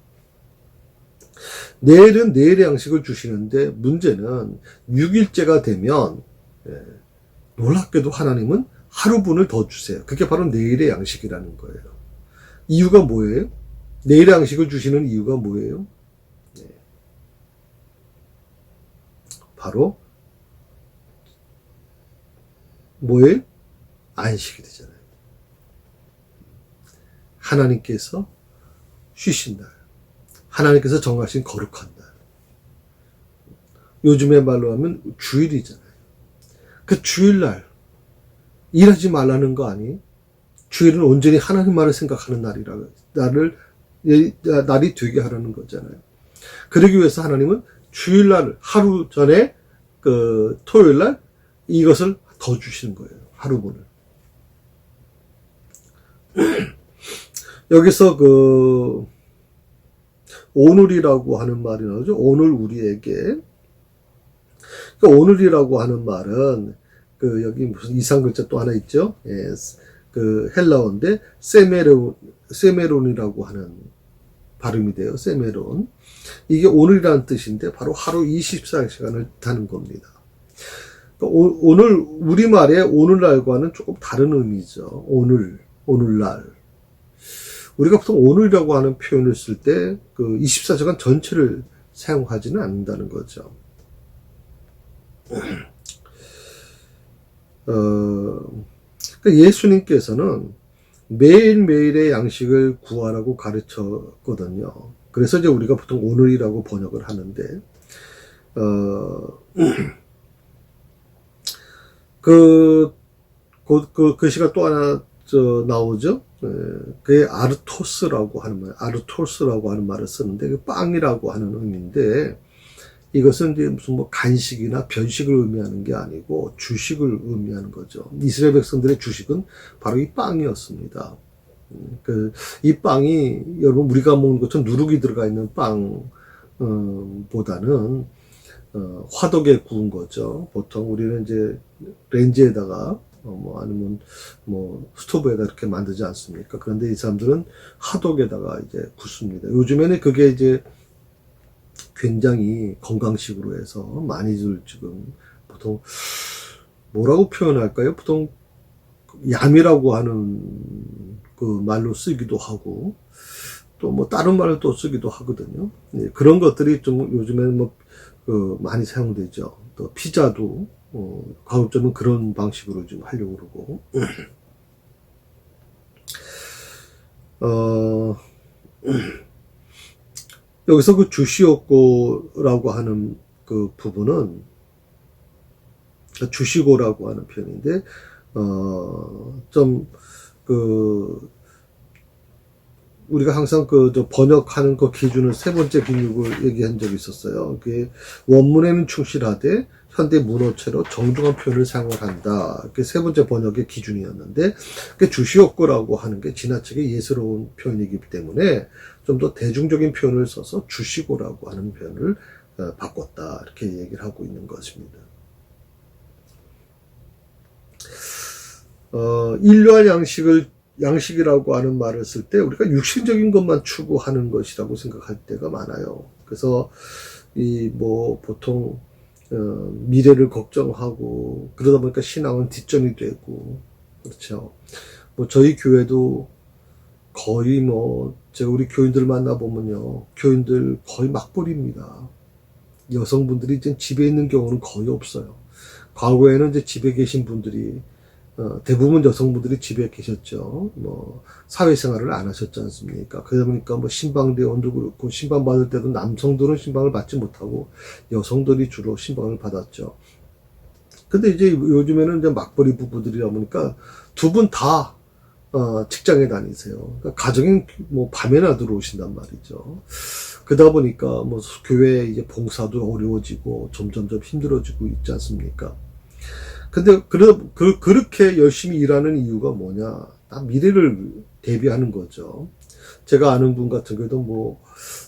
[SPEAKER 1] 내일은 내일의 양식을 주시는데 문제는 6일째가 되면 놀랍게도 하나님은 하루분을 더 주세요. 그게 바로 내일의 양식이라는 거예요. 이유가 뭐예요? 내일의 양식을 주시는 이유가 뭐예요? 바로 뭐예요? 안식이 되잖아요. 하나님께서 쉬신 날, 하나님께서 정하신 거룩한 날. 요즘의 말로 하면 주일이잖아요. 그 주일날 일하지 말라는 거 아니에요? 주일은 온전히 하나님만을 생각하는 날이 되게 하라는 거잖아요. 그러기 위해서 하나님은 주일날 하루 전에 토요일날 이것을 더 주시는 거예요. 하루분을. 여기서 오늘이라고 하는 말이 나오죠. 오늘 우리에게. 오늘이라고 하는 말은 여기 무슨 이상 글자 또 하나 있죠. 헬라어인데 세메론이라고 하는 발음이 돼요. 세메론. 이게 오늘이라는 뜻인데 바로 하루 24시간을 타는 겁니다. 오늘 우리말의 오늘날과는 조금 다른 의미죠. 오늘날. 우리가 보통 오늘이라고 하는 표현을 쓸 때 24시간 전체를 사용하지는 않는다는 거죠. 예수님께서는 매일매일의 양식을 구하라고 가르쳤거든요. 그래서 이제 우리가 보통 오늘이라고 번역을 하는데, 그 시가 또 하나 나오죠. 그게 아르토스라고 하는 말을 쓰는데, 그 빵이라고 하는 의미인데, 이것은 이제 무슨 간식이나 변식을 의미하는 게 아니고 주식을 의미하는 거죠. 이스라엘 백성들의 주식은 바로 이 빵이었습니다. 이 빵이 여러분 우리가 먹는 것처럼 누룩이 들어가 있는 빵 보다는 화덕에 구운 거죠. 보통 우리는 이제 렌즈에다가 아니면 스토브에다 이렇게 만들지 않습니까? 그런데 이 사람들은 화덕에다가 이제 굽습니다. 요즘에는 그게 이제 굉장히 건강식으로 해서 많이들 지금 보통 뭐라고 표현할까요? 보통 얌이라고 하는 그 말로 쓰기도 하고 또 다른 말로 또 쓰기도 하거든요. 그런 것들이 좀 요즘에는 많이 사용되죠. 또 피자도 가급적이면 그런 방식으로 좀 하려고 그러고. 여기서 주시옵고라고 하는 그 부분은 주시고라고 하는 표현인데, 좀, 우리가 항상 번역하는 그 기준을 세 번째 비유를 얘기한 적이 있었어요. 그게 원문에는 충실하되 현대 문어체로 정중한 표현을 사용을 한다. 그게 세 번째 번역의 기준이었는데, 그게 주시옵고라고 하는 게 지나치게 예스러운 표현이기 때문에 좀 더 대중적인 표현을 써서 주시고라고 하는 표현을 바꿨다. 이렇게 얘기를 하고 있는 것입니다. 인류한 양식이라고 하는 말을 쓸 때 우리가 육신적인 것만 추구하는 것이라고 생각할 때가 많아요. 그래서 보통 미래를 걱정하고 그러다 보니까 신앙은 뒷전이 되고, 그렇죠. 저희 교회도 거의 제가 우리 교인들 만나보면요, 교인들 거의 막벌입니다. 여성분들이 이제 집에 있는 경우는 거의 없어요. 과거에는 이제 집에 계신 분들이 대부분 여성분들이 집에 계셨죠. 사회생활을 안 하셨지 않습니까? 그러다 보니까 신방대원도 그렇고, 신방 받을 때도 남성들은 신방을 받지 못하고 여성들이 주로 신방을 받았죠. 근데 이제 요즘에는 이제 막벌이 부부들이라 보니까 두 분 다 직장에 다니세요. 그러니까 가정인 밤에나 들어오신단 말이죠. 그러다 보니까 교회 이제 봉사도 어려워지고 점점점 힘들어지고 있지 않습니까? 근데 그렇게 열심히 일하는 이유가 뭐냐? 다 미래를 대비하는 거죠. 제가 아는 분 같은 경우도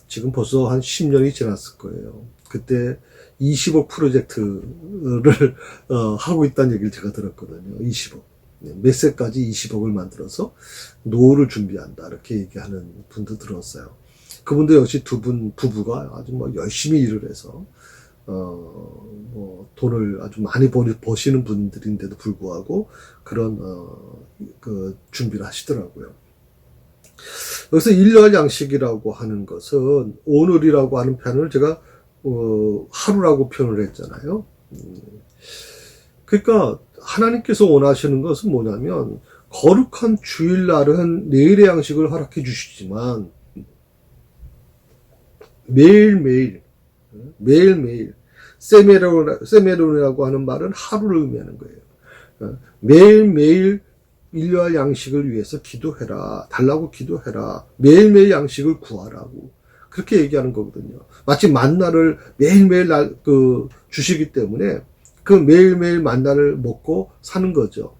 [SPEAKER 1] 지금 벌써 한 10년이 지났을 거예요. 그때 20억 프로젝트를 하고 있다는 얘기를 제가 들었거든요. 20억. 몇 세까지 20억을 만들어서 노후를 준비한다. 이렇게 얘기하는 분도 들었어요. 그분도 역시 부부가 아주 열심히 일을 해서 돈을 아주 많이 버시는 분들인데도 불구하고 그런 준비를 하시더라고요. 여기서 인류한 양식이라고 하는 것은 오늘이라고 하는 표현을 제가 하루라고 표현을 했잖아요. 그러니까 하나님께서 원하시는 것은 뭐냐면, 거룩한 주일날은 내일의 양식을 허락해 주시지만 매일매일 세메론이라고 하는 말은 하루를 의미하는 거예요. 매일매일 인류할 양식을 위해서 기도해라. 달라고 기도해라. 매일매일 양식을 구하라고. 그렇게 얘기하는 거거든요. 마치 만나를 매일매일 주시기 때문에 그 매일매일 만나를 먹고 사는 거죠.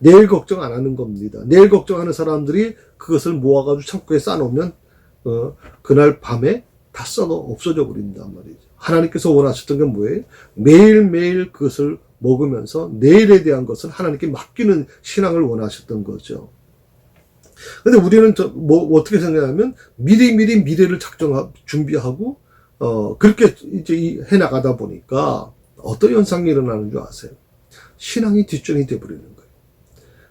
[SPEAKER 1] 내일 걱정 안 하는 겁니다. 내일 걱정하는 사람들이 그것을 모아가지고 창고에 쌓아놓으면 그날 밤에 다 썩어 없어져 버린단 말이죠. 하나님께서 원하셨던 게 뭐예요? 매일매일 그것을 먹으면서 내일에 대한 것을 하나님께 맡기는 신앙을 원하셨던 거죠. 근데 우리는 어떻게 생각하면 미리미리 미래를 준비하고 그렇게 이제 해나가다 보니까 어떤 현상이 일어나는 줄 아세요? 신앙이 뒷전이 되어버리는 거예요.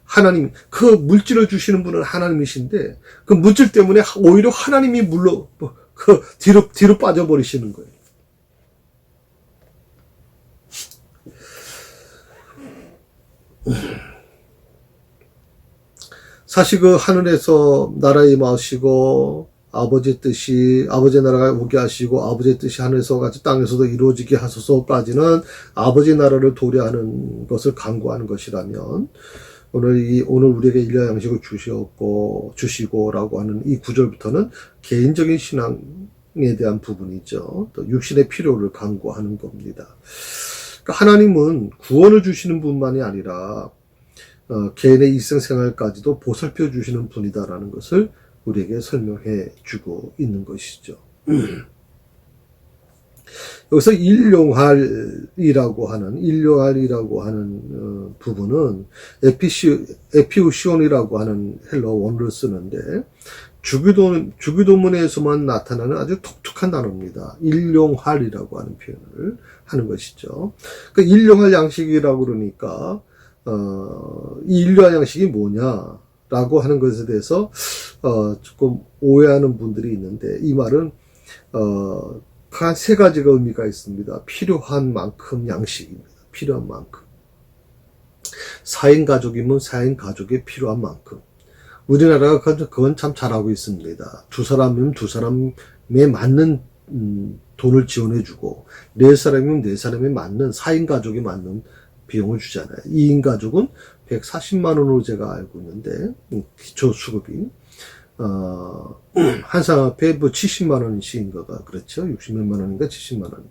[SPEAKER 1] 하나님, 그 물질을 주시는 분은 하나님이신데, 그 물질 때문에 오히려 하나님이 뒤로 빠져버리시는 거예요. 사실 하늘에서 나라에 임하시고, 아버지의 나라가 오게 하시고, 아버지의 뜻이 하늘에서 같이 땅에서도 이루어지게 하소서까지는 아버지 나라를 도래하는 것을 강구하는 것이라면, 오늘 우리에게 인류의 양식을 주시고라고 하는 이 구절부터는 개인적인 신앙에 대한 부분이죠. 또 육신의 필요를 강구하는 겁니다. 그러니까 하나님은 구원을 주시는 분만이 아니라, 개인의 일생생활까지도 보살펴 주시는 분이다라는 것을 우리에게 설명해 주고 있는 것이죠. 여기서 일용할이라고 하는 부분은 에피우시온이라고 하는 헬러 원어를 쓰는데, 주기도문에서만 나타나는 아주 독특한 단어입니다. 일용할이라고 하는 표현을 하는 것이죠. 그러니까 일용할 양식이라고 그러니까 이 일용할 양식이 뭐냐라고 하는 것에 대해서 조금 오해하는 분들이 있는데, 이 말은 한 세 가지가 의미가 있습니다. 필요한 만큼 양식입니다. 필요한 만큼. 4인 가족이면 4인 가족에 필요한 만큼. 우리나라가 그건 참 잘하고 있습니다. 2사람이면 2사람에 맞는 돈을 지원해주고, 4사람이면 4사람에 맞는 4인 가족에 맞는 비용을 주잖아요. 2인 가족은 140만 원으로 제가 알고 있는데, 기초수급이. 한 사람 앞에 뭐 70만 원씩인가가, 그렇죠? 60몇만 원인가 70만 원.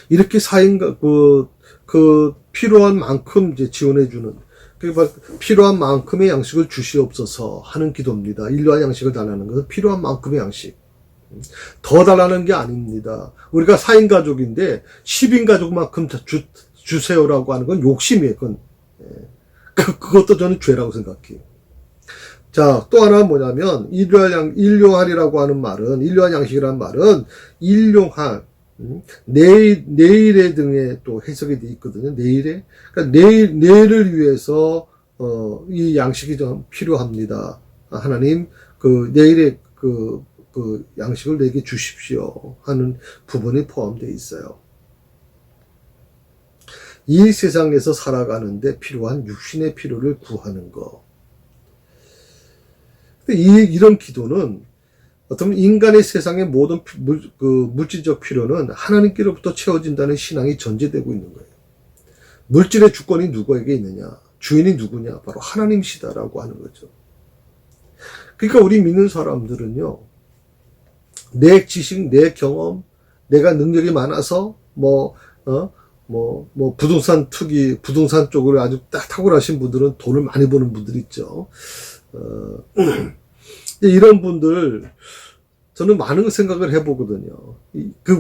[SPEAKER 1] 이렇게 4인가, 필요한 만큼 이제 지원해주는, 그러니까 필요한 만큼의 양식을 주시옵소서 하는 기도입니다. 인류한 양식을 달라는 것은 필요한 만큼의 양식. 더 달라는 게 아닙니다. 우리가 4인 가족인데 10인 가족만큼 주세요라고 하는 건 욕심이에요. 그건. 그것도 저는 죄라고 생각해요. 자, 또 하나 뭐냐면, 일용할이라고 하는 말은, 일용할 양식이라는 말은, 일용할, 내일의 등에 또 해석이 돼 있거든요. 내일에. 그러니까 내일을 위해서, 이 양식이 좀 필요합니다. 하나님, 내일의 양식을 내게 주십시오. 하는 부분이 포함되어 있어요. 이 세상에서 살아가는데 필요한 육신의 필요를 구하는 것. 이런 기도는 어떤 인간의 세상의 모든 물질적 필요는 하나님께로부터 채워진다는 신앙이 전제되고 있는 거예요. 물질의 주권이 누구에게 있느냐? 주인이 누구냐? 바로 하나님이시다라고 하는 거죠. 그러니까 우리 믿는 사람들은요, 내 지식, 내 경험, 내가 능력이 많아서 부동산 투기, 부동산 쪽으로 아주 딱 탁월하신 분들은 돈을 많이 버는 분들 있죠. 이런 분들, 저는 많은 생각을 해보거든요.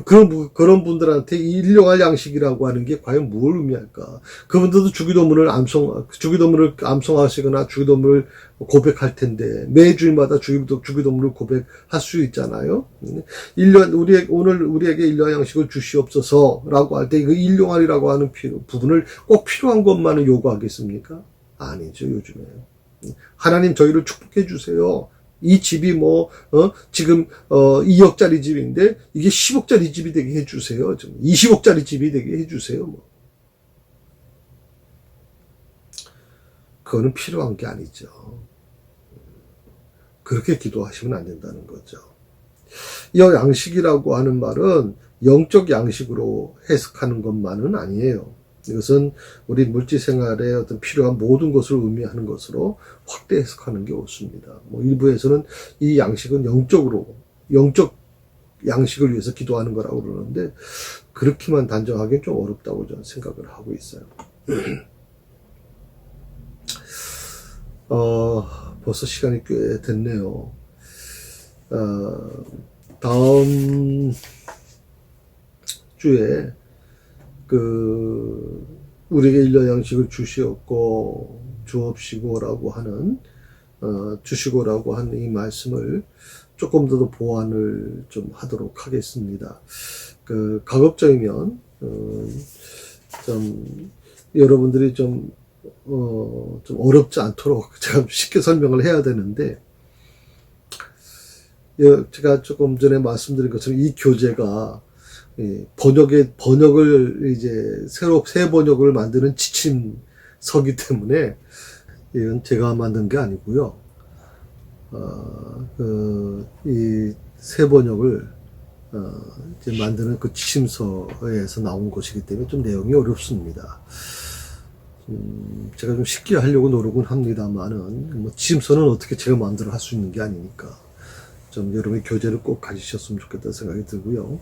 [SPEAKER 1] 그런 분들한테 이 일용할 양식이라고 하는 게 과연 뭘 의미할까? 그분들도 주기도문을 암송하시거나 주기도문을 고백할 텐데, 매주일마다 주기도문을 고백할 수 있잖아요. 오늘 우리에게 일용할 양식을 주시옵소서라고 할 때, 그 일용할이라고 하는 부분을 꼭 필요한 것만을 요구하겠습니까? 아니죠, 요즘에. 하나님 저희를 축복해 주세요. 이 집이 지금 2억짜리 집인데 이게 10억짜리 집이 되게 해주세요. 20억짜리 집이 되게 해주세요. 그거는 필요한 게 아니죠. 그렇게 기도하시면 안 된다는 거죠. 이 양식이라고 하는 말은 영적 양식으로 해석하는 것만은 아니에요. 이것은 우리 물질 생활에 어떤 필요한 모든 것을 의미하는 것으로 확대 해석하는 게 옳습니다. 일부에서는 이 양식은 영적 양식을 위해서 기도하는 거라고 그러는데, 그렇게만 단정하기는 좀 어렵다고 저는 생각을 하고 있어요. 벌써 시간이 꽤 됐네요. 다음 주에 우리에게 일용할 양식을 주옵시고라고 하는 이 말씀을 조금 더 보완을 좀 하도록 하겠습니다. 가급적이면 좀 여러분들이 좀 어렵지 않도록 제가 쉽게 설명을 해야 되는데, 제가 조금 전에 말씀드린 것처럼 이 교재가 번역을 이제 새 번역을 만드는 지침서기 때문에 이건 제가 만든 게 아니고요. 이 새 번역을 이제 만드는 그 지침서에서 나온 것이기 때문에 좀 내용이 어렵습니다. 제가 좀 쉽게 하려고 노력은 합니다만은 지침서는 어떻게 제가 마음대로 할 수 있는 게 아니니까 좀 여러분의 교재를 꼭 가지셨으면 좋겠다는 생각이 들고요.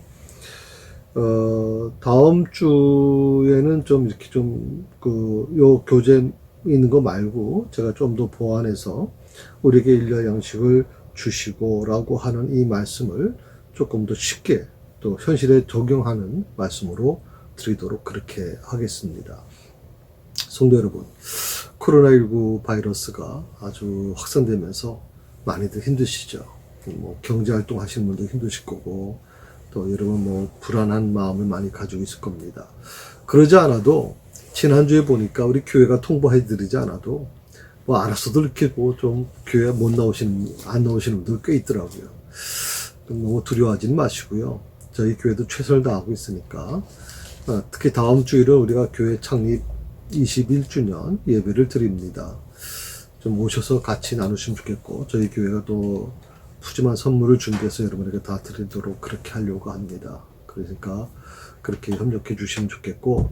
[SPEAKER 1] 다음 주에는 좀 이렇게 요 교재 있는 거 말고 제가 좀 더 보완해서 우리에게 일용할 양식을 주시고라고 하는 이 말씀을 조금 더 쉽게 또 현실에 적용하는 말씀으로 드리도록 그렇게 하겠습니다. 성도 여러분, 코로나19 바이러스가 아주 확산되면서 많이들 힘드시죠. 경제활동 하시는 분도 힘드실 거고, 또 여러분 불안한 마음을 많이 가지고 있을 겁니다. 그러지 않아도 지난주에 보니까 우리 교회가 통보해 드리지 않아도 알아서도 이렇게 좀 교회 안 나오시는 분들 꽤 있더라고요. 너무 두려워하지는 마시고요. 저희 교회도 최선을 다하고 있으니까, 특히 다음 주일은 우리가 교회 창립 21주년 예배를 드립니다. 좀 오셔서 같이 나누시면 좋겠고, 저희 교회가 또 푸짐한 선물을 준비해서 여러분에게 다 드리도록 그렇게 하려고 합니다. 그러니까 그렇게 협력해 주시면 좋겠고,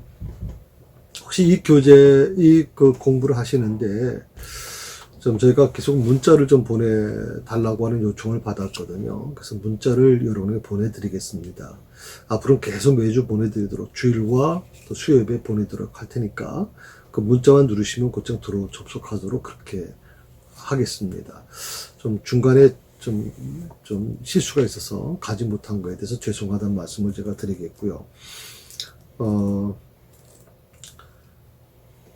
[SPEAKER 1] 혹시 이 교재, 그 공부를 하시는데, 좀 저희가 계속 문자를 좀 보내달라고 하는 요청을 받았거든요. 그래서 문자를 여러분에게 보내드리겠습니다. 앞으로는 계속 매주 보내드리도록, 주일과 또 수요일에 보내도록 할 테니까, 그 문자만 누르시면 곧장 접속하도록 그렇게 하겠습니다. 좀 중간에 좀 실수가 있어서 가지 못한 거에 대해서 죄송하다는 말씀을 제가 드리겠고요.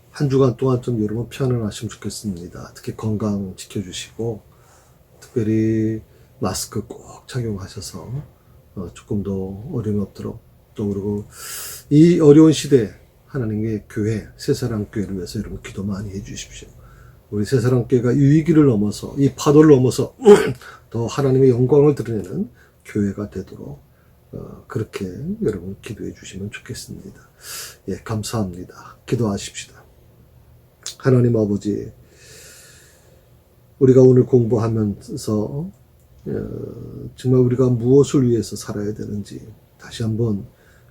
[SPEAKER 1] 한 주간 동안 좀 여러분 편안하시면 좋겠습니다. 특히 건강 지켜주시고, 특별히 마스크 꼭 착용하셔서 조금 더 어려움이 없도록, 또 그리고 이 어려운 시대에 하나님의 교회, 새사랑교회를 위해서 여러분 기도 많이 해주십시오. 우리 새사랑교회가 이 위기를 넘어서, 이 파도를 넘어서 더 하나님의 영광을 드러내는 교회가 되도록 그렇게 여러분 기도해 주시면 좋겠습니다. 예, 감사합니다. 기도하십시다. 하나님 아버지, 우리가 오늘 공부하면서 정말 우리가 무엇을 위해서 살아야 되는지 다시 한번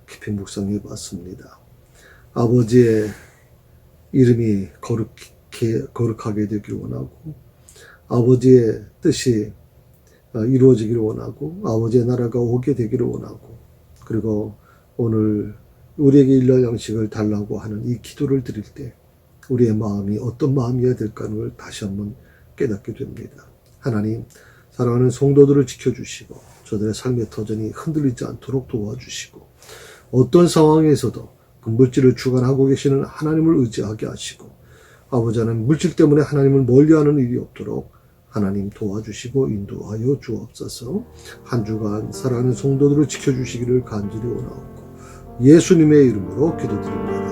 [SPEAKER 1] 깊이 묵상해 봤습니다. 아버지의 이름이 거룩하게 되기를 원하고, 아버지의 뜻이 이루어지기를 원하고, 아버지의 나라가 오게 되기를 원하고, 그리고 오늘 우리에게 일할 양식을 달라고 하는 이 기도를 드릴 때 우리의 마음이 어떤 마음이어야 될까를 다시 한번 깨닫게 됩니다. 하나님, 사랑하는 성도들을 지켜주시고 저들의 삶의 터전이 흔들리지 않도록 도와주시고, 어떤 상황에서도 그 물질을 주관하고 계시는 하나님을 의지하게 하시고, 아버지 하나님, 물질 때문에 하나님을 멀리하는 일이 없도록 하나님 도와주시고 인도하여 주옵소서. 한 주간 사랑하는 성도들을 지켜주시기를 간절히 원하옵고 예수님의 이름으로 기도드립니다.